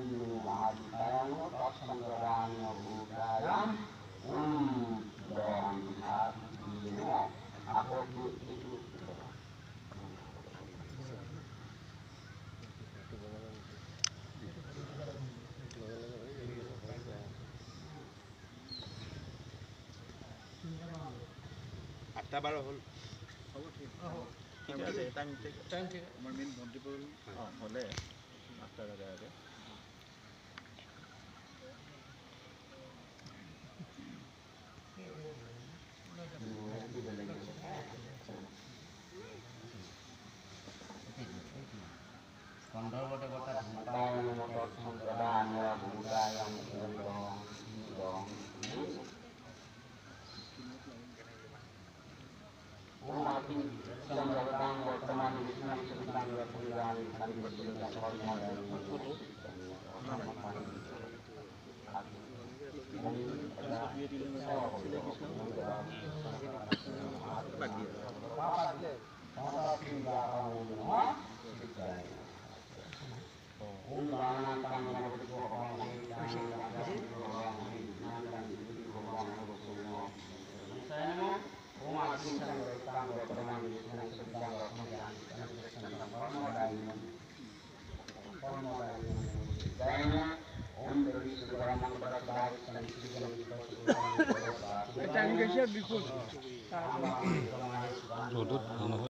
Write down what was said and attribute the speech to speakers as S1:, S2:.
S1: 8টা 12 হল হ'ব ঠিক আছে টাইম ঠিক আমাৰ মেইন ভণ্টিপুৰ হলে 8টা আগে
S2: Kondor kota Bintang motor sumberan buka yang dong. Umat ini sumberan teman di sini sedang berjalan kami berjalan hormon dan